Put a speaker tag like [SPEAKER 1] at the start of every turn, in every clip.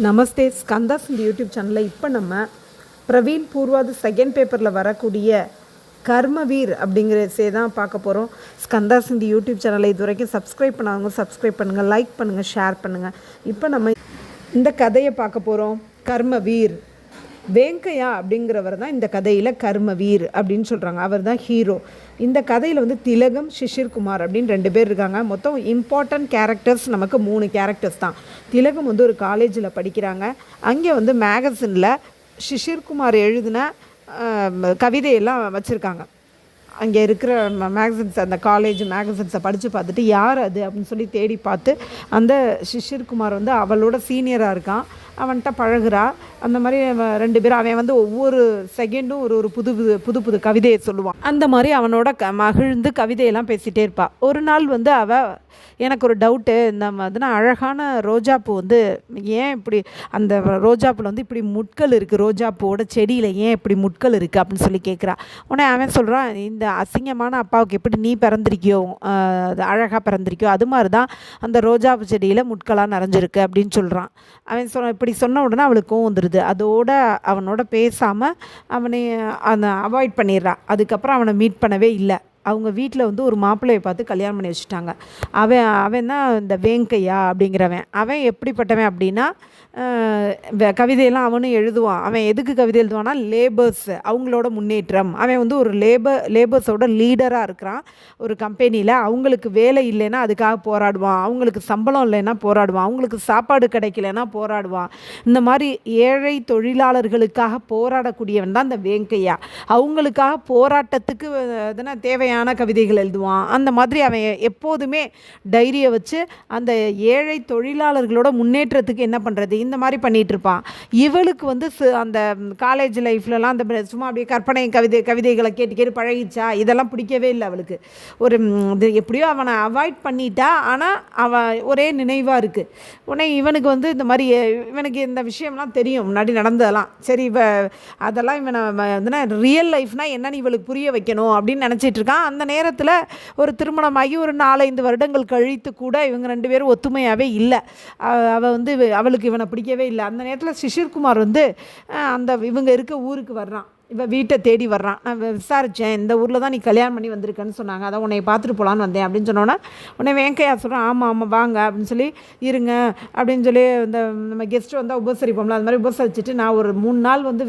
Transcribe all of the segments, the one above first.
[SPEAKER 1] நமஸ்தே ஸ்கந்தாஸ் இந்த யூடியூப் சேனலில் இப்போ நம்ம பிரவீன் பூர்வாது செகண்ட் பேப்பரில் வரக்கூடிய கர்மவீர் அப்படிங்கிற தான் பார்க்க போகிறோம். ஸ்கந்தாஸ் இந்த யூடியூப் சேனலை இது வரைக்கும் சப்ஸ்கிரைப் பண்ணாதவங்க சப்ஸ்கிரைப் பண்ணுங்கள், லைக் பண்ணுங்கள், ஷேர் பண்ணுங்கள். இப்போ நம்ம இந்த கதையை பார்க்க போகிறோம். கர்மவீர் வேங்கையா அப்படிங்கிறவர் தான் இந்த கதையில் கர்மவீர் அப்படின்னு சொல்கிறாங்க. அவர் தான் ஹீரோ. இந்த கதையில் வந்து திலகம், சிஷிர்குமார் அப்படின்னு 2 பேர் இருக்காங்க. மொத்தம் இம்பார்ட்டன்ட் கேரக்டர்ஸ் நமக்கு 3 கேரக்டர்ஸ் தான். திலகம் வந்து ஒரு காலேஜில் படிக்கிறாங்க. அங்கே வந்து மேகசினில் சிஷிர்குமார் எழுதின கவிதையெல்லாம் வச்சுருக்காங்க. அங்கே இருக்கிற மேகசின்ஸ், அந்த காலேஜ் மேகசின்ஸை படித்து பார்த்துட்டு யார் அது அப்படின்னு சொல்லி தேடி பார்த்து அந்த சிஷிர்குமார் வந்து அவளோட சீனியராக இருக்கான். அவன்கிட்ட பழகுறா. அந்த மாதிரி 2 பேரும் அவன் வந்து ஒவ்வொரு செகண்டும் ஒரு புது புது கவிதையை சொல்லுவான். அந்த மாதிரி அவனோட மகிழ்ந்து கவிதையெல்லாம் பேசிகிட்டே இருப்பாள். ஒரு நாள் வந்து எனக்கு ஒரு டவுட்டு, இந்த மாதிரினா அழகான ரோஜாப்பூ வந்து ஏன் இப்படி, அந்த ரோஜாப்பூவில் வந்து இப்படி முட்கள் இருக்குது, ரோஜாப்பூவோட செடியில் ஏன் இப்படி முட்கள் இருக்குது அப்படின்னு சொல்லி கேட்குறா. உடனே அவன் சொல்கிறான், இந்த அசிங்கமான அப்பாவுக்கு எப்படி நீ பிறந்திருக்கியோ, அழகாக பிறந்திருக்கியோ, அது மாதிரி தான் அந்த ரோஜாப்பூ செடியில் முட்களாக நிறைஞ்சிருக்கு அப்படின்னு சொல்கிறான். அவன் இப்படி சொன்ன உடனே அவளுக்கு கோவம் வந்துடுது. அதோட அவனோட பேசாமல் அவனை அவாய்ட் பண்ணிடுறான். அதுக்கப்புறம் அவனை மீட் பண்ணவே இல்லை. அவங்க வீட்டில் வந்து ஒரு மாப்பிள்ளையை பார்த்து கல்யாணம் பண்ணி வச்சுட்டாங்க. அவன் தான் இந்த வேங்கையா அப்படிங்கிறவன். அவன் எப்படிப்பட்டவன் அப்படின்னா, கவிதையெல்லாம் அவனும் எழுதுவான். அவன் எதுக்கு கவிதை எழுதுவான்னா, லேபர்ஸ், அவங்களோட முன்னேற்றம். அவன் வந்து ஒரு லேபர்ஸோட லீடராக இருக்கிறான் ஒரு கம்பெனியில். அவங்களுக்கு வேலை இல்லைன்னா அதுக்காக போராடுவான், அவங்களுக்கு சம்பளம் இல்லைன்னா போராடுவான், அவங்களுக்கு சாப்பாடு கிடைக்கலன்னா போராடுவான். இந்த மாதிரி ஏழை தொழிலாளர்களுக்காக போராடக்கூடியவன் தான் இந்த வேங்கையா. அவங்களுக்காக போராட்டத்துக்கு தேவையான கவிதைகள் எழுதுவான். அந்த மாதிரி அவன் எப்போதுமே டைரியை வச்சு அந்த ஏழை தொழிலாளர்களோட முன்னேற்றத்துக்கு என்ன பண்ணுறது, இந்த மாதிரி பண்ணிகிட்டு இருப்பான். இவளுக்கு வந்து அந்த காலேஜ் லைஃப்லலாம் அந்த சும்மா அப்படியே கற்பனை கவிதைகளை கேட்டு பழகிச்சா. இதெல்லாம் பிடிக்கவே இல்லை அவளுக்கு. ஒரு எப்படியோ அவனை அவாய்ட் பண்ணிட்டா. ஆனால் அவன் ஒரே நினைவாக இருக்குது. உடனே இவனுக்கு வந்து இந்த மாதிரி இவனுக்கு இந்த விஷயம்லாம் தெரியும், முன்னாடி நடந்ததெல்லாம். சரி, அதெல்லாம் இவனை வந்து ரியல் லைஃப்னால் என்னன்னு இவளுக்கு புரிய வைக்கணும் அப்படின்னு நினச்சிட்டு இருக்கான். அந்த நேரத்தில் ஒரு திருமணமாகி ஒரு 4-5 வருடங்கள் கழித்து கூட இவங்க 2 பேரும் ஒத்துமையாகவே இல்லை. அவளுக்கு இவனை பிடிக்கவே இல்லை. அந்த நேரத்தில் சிஷிர்குமார் வந்து இவங்க இருக்க ஊருக்கு வர்றான். இவன் வீட்டை தேடி வர்றான். நான் விசாரித்தேன், இந்த ஊரில் தான் நீ கல்யாணம் பண்ணி வந்திருக்கேன்னு சொன்னாங்க, அதான் உன்னை பார்த்துட்டு போகலான்னு வந்தேன் அப்படின்னு சொன்னோன்னே உடனே வேங்கையா சொல்கிறான், ஆமாம் வாங்க அப்படின்னு சொல்லி, இருங்க அப்படின்னு சொல்லி இந்த நம்ம கெஸ்ட்டு வந்தால் உபசரிப்போம்ல, அது மாதிரி உபசரிச்சுட்டு நான் ஒரு 3 நாள் வந்து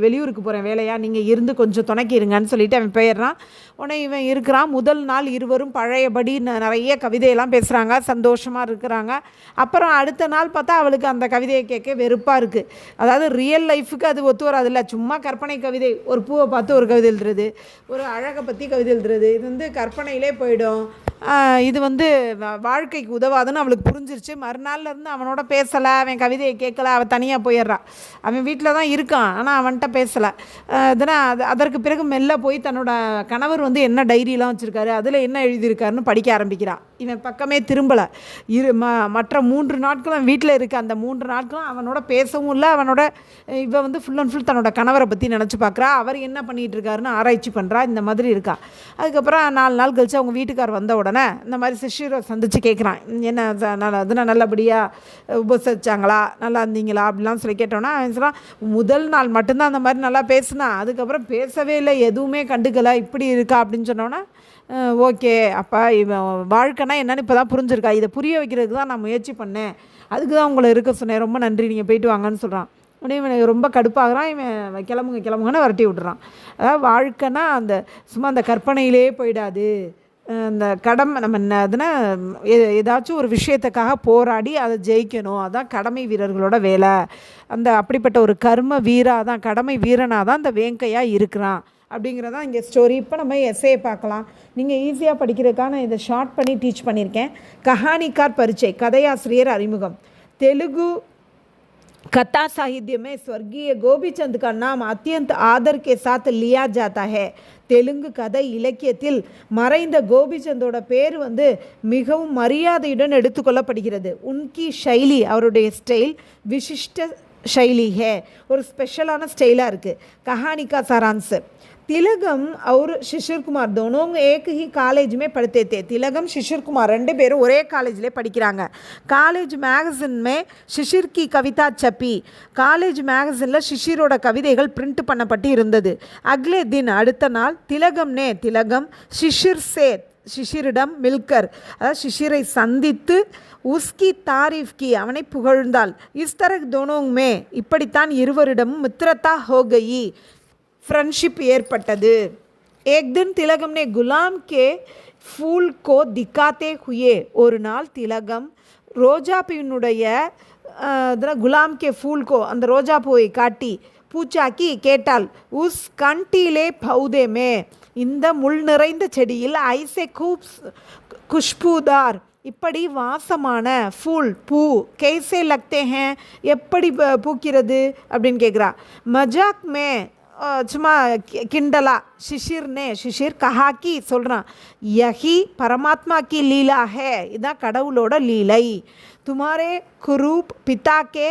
[SPEAKER 1] வெளியூருக்கு போகிறேன் வேலையாக, நீங்கள் இருந்து கொஞ்சம் துணைக்கி இருங்கன்னு சொல்லிட்டு அவன் போயிடுறான். உடனே இவன் இருக்கிறான். முதல் நாள் இருவரும் பழையபடி நிறைய கவிதையெல்லாம் பேசுகிறாங்க, சந்தோஷமாக இருக்கிறாங்க. அப்புறம் அடுத்த நாள் பார்த்தா அவளுக்கு அந்த கவிதையை கேட்க வெறுப்பாக இருக்குது. அதாவது ரியல் லைஃபுக்கு அது ஒத்து வராதில்ல. சும்மா கற்பனை கவிதை, ஒரு பூவை பார்த்து ஒரு கவிதை எழுதுறது, ஒரு அழகை பற்றி கவிதை எழுதுறது, இது வந்து கற்பனையிலே போயிடும். இது வந்து வாழ்க்கைக்கு உதவாதுன்னு அவளுக்கு புரிஞ்சிருச்சு. மறுநாள்லேருந்து அவனோட பேசலை, அவன் கவிதையை கேட்கல, அவன் தனியாக போயிடுறான். அவன் வீட்டில் தான் இருக்கான், ஆனால் அவன்கிட்ட பேசலை. அதற்கு பிறகு மெல்ல போய் தன்னோட கணவர் வந்து என்ன டைரியெலாம் வச்சுருக்காரு, அதில் என்ன எழுதியிருக்காருன்னு படிக்க ஆரம்பிக்கிறான். இவன் பக்கமே திரும்பலை. மற்ற 3 நாட்களும் வீட்டில் இருக்க. அந்த 3 நாட்களும் அவனோட பேசவும் இல்லை. இவன் வந்து ஃபுல் அண்ட் ஃபுல் தன்னோட கணவரை பற்றி நினச்சி பார்க்குறா. அவர் என்ன பண்ணிகிட்டு இருக்காருன்னு ஆராய்ச்சி பண்ணுறா. இந்த மாதிரி இருக்கா. அதுக்கப்புறம் 4 நாள் கழிச்சு அவங்க வீட்டுக்கார் வந்த உடனே இந்த மாதிரி சிஷிரை சந்தித்து கேட்குறான், என்ன நல்லபடியாக உபசரிச்சாங்களா, நல்லா இருந்தீங்களா அப்படிலாம் சொல்லி கேட்டோன்னா அவன் சொல்கிறான், முதல் நாள் மட்டும்தான் அந்த மாதிரி நல்லா பேசுனா, அதுக்கப்புறம் பேசவே இல்லை, எதுவுமே கண்டுக்கலை, இப்படி இருக்கா அப்படின்னு சொன்னோன்னா, ஓகே, அப்போ இவன் வாழ்க்கைனா என்னன்னு இப்போ தான் புரிஞ்சிருக்கா, இதை புரிய வைக்கிறதுக்கு தான் நான் முயற்சி பண்ணேன், அதுக்கு தான் உங்களை இருக்க சொன்னேன், ரொம்ப நன்றி, நீங்கள் போயிட்டு வாங்கன்னு சொல்கிறான். உடனே இவன் ரொம்ப கடுப்பாகிறான். இவன் கிளம்புங்கன்னு விரட்டி விட்டுறான். அதாவது வாழ்க்கைனா சும்மா அந்த கற்பனையிலே போயிடாது. அந்த கடமை, நம்ம ஏதாச்சும் ஒரு விஷயத்துக்காக போராடி அதை ஜெயிக்கணும். அதான் கடமை வீரர்களோட வேலை. அப்படிப்பட்ட ஒரு கர்ம வீராக கடமை வீரனாக தான் அந்த வேங்கையா இருக்கிறான் அப்படிங்கிறதான் இங்கே ஸ்டோரி. இப்போ நம்ம எஸ்ஏ பார்க்கலாம். நீங்கள் ஈஸியாக படிக்கிறதுக்காக இதை ஷார்ட் பண்ணி டீச் பண்ணியிருக்கேன். கஹானிக்கார் பரிச்சை, கதையாசிரியர் அறிமுகம். தெலுங்கு कथा साहित्य में स्वर्गीय गोपीचंद का नाम अत्यंत आदर के साथ लिया जाता है. தெலுங்கு கதை இலக்கியத்தில் மறைந்த கோபிச்சந்தோட பேர் வந்து மிகவும் மரியாதையுடன் எடுத்துக்கொள்ளப்படுகிறது. உன்கி ஷைலி, அவருடைய ஸ்டைல் விசிஷ்ட ஷைலி ஹே, ஒரு ஸ்பெஷலான ஸ்டைலாக இருக்குது. கஹானிகா சாரான்ஸ், तिलगम और शिशिर कुमार दोनों एक ही कॉलेज में पढ़ते थे. तिलगम शिशिर कुमार ரெண்டு பேரும் ஒரே காலேஜில் படிக்கிறாங்க. காலேஜ் மேகசின் में शिशिर की कविता छपी. காலேஜ் மேகசினில் शिशिரோட கவிதைகள் பிரிண்ட் பண்ணப்பட்டு இருந்தது. अगले दिन அடுத்த நாள் திலகம் शिशिर से शिशिரிடம் மில்கர் அதாவது शिशिரை சந்தித்து உஸ்கி தாரீஃப் கி அவனை புகழ்ந்தாள். இஸ் தரக் दोनों में இப்படித்தான் இருவரிடமும் மித்ரதா हो गई फ्रेंडशिप ஏற்பட்டது. एक दिन तिलगम ने गुलाम के फूल को दिखाते हुए ஒரு நாள் திலகம் ரோஜாப்பூவினுடைய குலாம் கே ஃபூல் கோ அந்த ரோஜா பூவை காட்டி பூச்சாக்கி கேட்டாள். உஸ் கண்டிலே பௌதேமே இந்த முள் நிறைந்த செடியில் ஐசே கூப் குஷ்பூதார் இப்படி வாசமான ஃபூல் பூ கேசே லக்தே ஹேன் எப்படி பூக்கிறது அப்படின்னு கேட்குறா. மஜாக் மே சும்மா கிண்டலா शिशिर कहा कि சொல்கிறான் यही परमात्मा की लीला है இதான் கடவுளோட லீலை. तुम्हारे कुरूप पिता के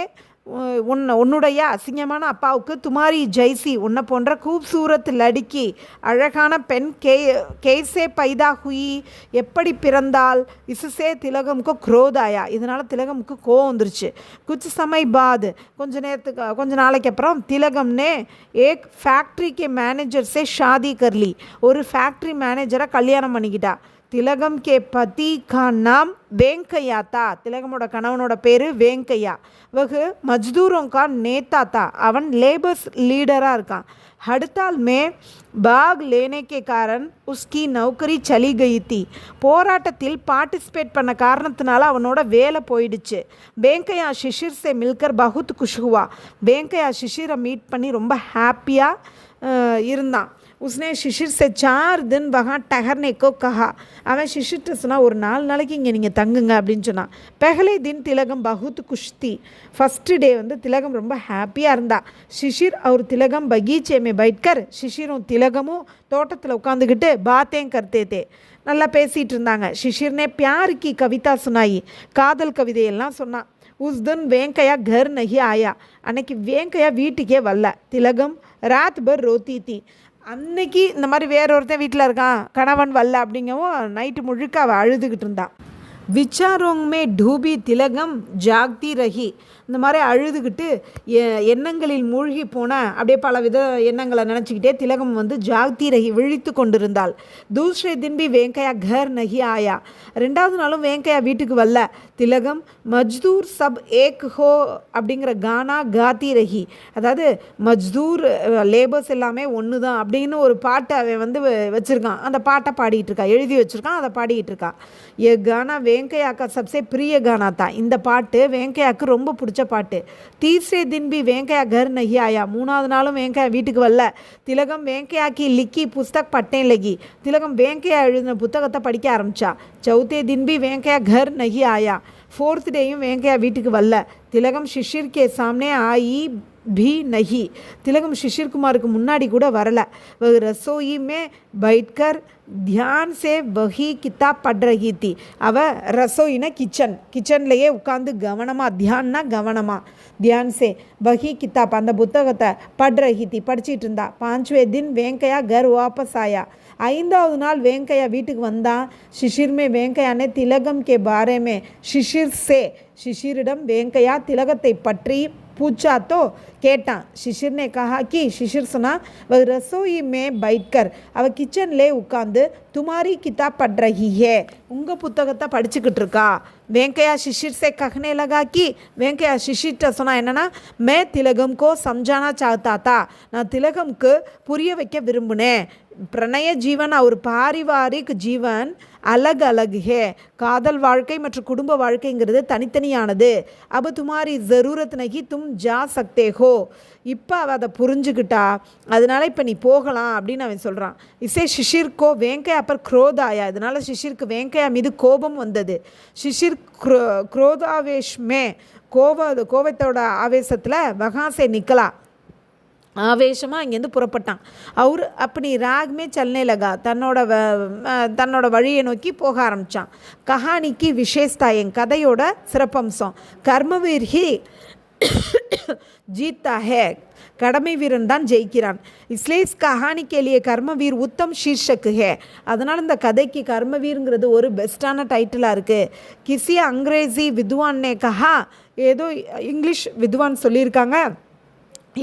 [SPEAKER 1] உன்னுடைய அசிங்கமான அப்பாவுக்கு துமாரி ஜெய்சி உன்னை போன்ற கூப்சூரத் லடிக்கி அழகான பெண் கேசே பைதா ஹுயி எப்படி பிறந்தால். இசுசே திலகமுக்கு குரோதாயா இதனால் திலகமுக்கு கோவம் வந்துருச்சு. குச் சமய் பாத் கொஞ்ச நாளைக்கு அப்புறம் திலகம்னே ஏக் ஃபேக்ட்ரி கே மேனேஜர் சே ஷாதி கர்லி ஒரு ஃபேக்ட்ரி மேனேஜரை கல்யாணம் பண்ணிக்கிட்டா. திலகம் கே பதி கா நாம் वेंकैया था. திலகமோட கணவனோட பேர் वेंकैया. वह मजदूरों का नेता था. அவன் लेबर्स लीडराக இருக்கான். हड़ताल में भाग लेने के कारण उसकी नौकरी चली गई थी. போராட்டத்தில் பார்ட்டிசிபேட் பண்ண காரணத்தினால அவனோட வேலை போயிடுச்சு. वेंकैया शिशिर से मिलकर बहुत खुश हुआ. वेंकैया शिशिரை மீட் பண்ணி ரொம்ப ஹாப்பியாக இருந்தான். उसने शिशिर से 4 दिन वहाँ ठहरने को कहा. அவன் शिशिर சொன்னால் ஒரு 4 நாளைக்கு இங்கே நீங்கள் தங்குங்க அப்படின்னு சொன்னான். पहले दिन तिलगम बहुत खुश थी. फर्स्ट डे திலகம் ரொம்ப ஹாப்பியாக இருந்தா. शिशिर और तिलगम बगीचे में बैठकर शिशिரும் திலகமும் தோட்டத்தில் உட்காந்துக்கிட்டு பாத்தேன் करते थे நல்லா பேசிகிட்டு இருந்தாங்க. शिशिर ने प्यार की कविता सुनाई காதல் கவிதையெல்லாம் சொன்னான். उस दिन वेंकैया घर नहीं आया. அன்னைக்கு वेंकैया வீட்டுக்கே வரல. திலகம் रात भर रोती थी. அன்னைக்கு இந்த மாதிரி வேறொருத்தன் வீட்டில் இருக்கான் கணவன் வரல அப்படிங்கவும் நைட்டு முழுக்க அவள் அழுதுகிட்டு இருந்தான். விச்சாரோங்மே டூபி திலகம் ஜாக்தி ரஹி இந்த மாதிரி அழுதுகிட்டு எண்ணங்களில் மூழ்கி போன அப்படியே பல வித எண்ணங்களை நினச்சிக்கிட்டே திலகம் ஜாக்தி ரஹி விழித்து கொண்டிருந்தாள். தூஸ்ரே தின் பி वेंकैया घर नहीं आया. ரெண்டாவது நாளும் वेंकैया வீட்டுக்கு வரல. திலகம் மஜ்தூர் சப் ஏக் ஹோ அப்படிங்கிற கானா காத்தி ரஹி அதாவது மஜ்தூர் லேபர்ஸ் எல்லாமே ஒன்று தான் அப்படின்னு ஒரு பாட்டை அவன் வச்சுருக்கான். அந்த பாட்டை பாடிட்டு இருக்கா எழுதி வச்சுருக்கான் அதை பாடிக்கிட்டு இருக்கா. ஏ கானா वेंकैया का सबसे प्रिय गाना था. இந்த பாட்டு वेंकैयाக்கு ரொம்ப பிடிச்ச பாட்டு. तीसरे दिन भी वेंकैया घर नहीं आया. மூணாவது நாளும் वेंकैया வீட்டுக்கு வரல. திலகம் वेंकैया की लिखी पुस्तक पढ़ने लगी. திலகம் वेंकैया எழுதின புத்தகத்தை படிக்க ஆரம்பிச்சா. चौथे दिन भी वेंकैया घर नहीं आया. फोर्थ டேயும் वेंकैया வீட்டுக்கு வரல. திலகம் शिशिर के सामने आई भी नहीं. திலகம் शिशिर कुमाருக்கு முன்னாடி கூட வரல. वह रसोई में बैठकर ध्यान से वही किताब पढ़ रही थी. அவள் ரசோயினா கிச்சன்லேயே உட்காந்து கவனமாக தியான்னா கவனமாக ध्यान से वही किताब அந்த புத்தகத்தை पढ़ रही थी படிச்சிட்டு இருந்தா. 5वें दिन वेंकैया घर वापस आया. ஐந்தாவது நாள் वेंकैया வீட்டுக்கு வந்தான். शिशिर में वेंकैया ने तिलगम के बारे में शिशिर से शिशिरिடம் वेंकैया திலகத்தை பற்றி पूछा तो கேட்டான். शिशिर ने कहा कि शिशिर सुना वह रसोई में बैठकर அவள் கிச்சன்லே உட்காந்து तुम्हारी किताब पढ़ रही है உங்கள் புத்தகத்தை படிச்சுக்கிட்டு இருக்கா. वेंकैया शिशिर से कहने लगा कि वेंकैया शिशिर சொன்னா என்னன்னா मैं तिलगम को समझाना चाहता था. நான் திலகம்க்கு புரிய வைக்க விரும்பினேன். प्रणय जीवन और पारिवारिक जीवन अलग अलग है. காதல் வாழ்க்கை மற்றும் குடும்ப வாழ்க்கைங்கிறது தனித்தனியானது. अब तुम्हारी ज़रूरत नहीं तुम जा सकते हो. இப்போ அவள் அதை புரிஞ்சுக்கிட்டா அதனால இப்போ நீ போகலாம் அப்படின்னு அவன் சொல்கிறான். இசே शिशिरको वेंकैया पर क्रोध आया. இதனால் शिशिरக்கு वेंकैया மீது கோபம் வந்தது. शिशिर क्रोधावेश में கோபத்தோட ஆவேசத்தில் वहाँ से निकला ஆவேசமாக இங்கேருந்து புறப்பட்டான். அவர் அப்படி ராக்மே சல்னே லகா தன்னோட வழியை நோக்கி போக ஆரம்பித்தான். கஹானிக்கு விசேஷதா என் கதையோட சிறப்பம்சம் கர்மவீர் ஹி जीतता है, கடமை வீரன் தான் ஜெயிக்கிறான். इसलिए इस कहानी के लिए कर्मवीर उत्तम शीर्षक है. அதனால் இந்த கதைக்கு கர்மவீருங்கிறது ஒரு பெஸ்ட்டான டைட்டிலாக இருக்குது. கிசி அங்கிரேசி வித்வான் ने कहा, ஏதோ இங்கிலீஷ் வித்வான் சொல்லியிருக்காங்க,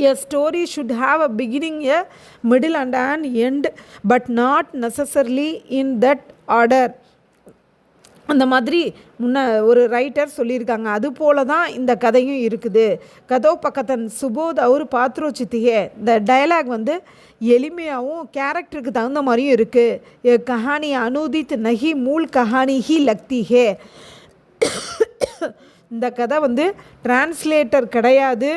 [SPEAKER 1] a story should have a beginning, a middle and an end, but not necessarily in that order. அந்த மாதிரி ஒரு ரைட்டர் சொல்லியிருக்காங்க. அது போல தான் இந்த கதையும் இருக்குது. கதோபக்கத்தன் சுபோத் அவர் பாத்ரோச்சித்தியே, இந்த டயலாக் வந்து எளிமையாகவும் கேரக்டருக்கு தகுந்த மாதிரியும் இருக்குது. கஹானி அனுதித் நஹி மூல் கஹானி ஹி லக்தி ஹே. இந்த கதை வந்து டிரான்ஸ்லேட்டர் கிடையாது,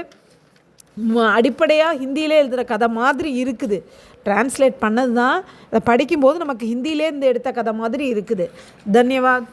[SPEAKER 1] அடிப்படையாக ஹிந்தியிலே எழுதுகிற கதை மாதிரி இருக்குது. டிரான்ஸ்லேட் பண்ணது தான், அதை படிக்கும்போது நமக்கு ஹிந்தியிலேருந்து எடுத்த கதை மாதிரி இருக்குது. தன்யவாத்.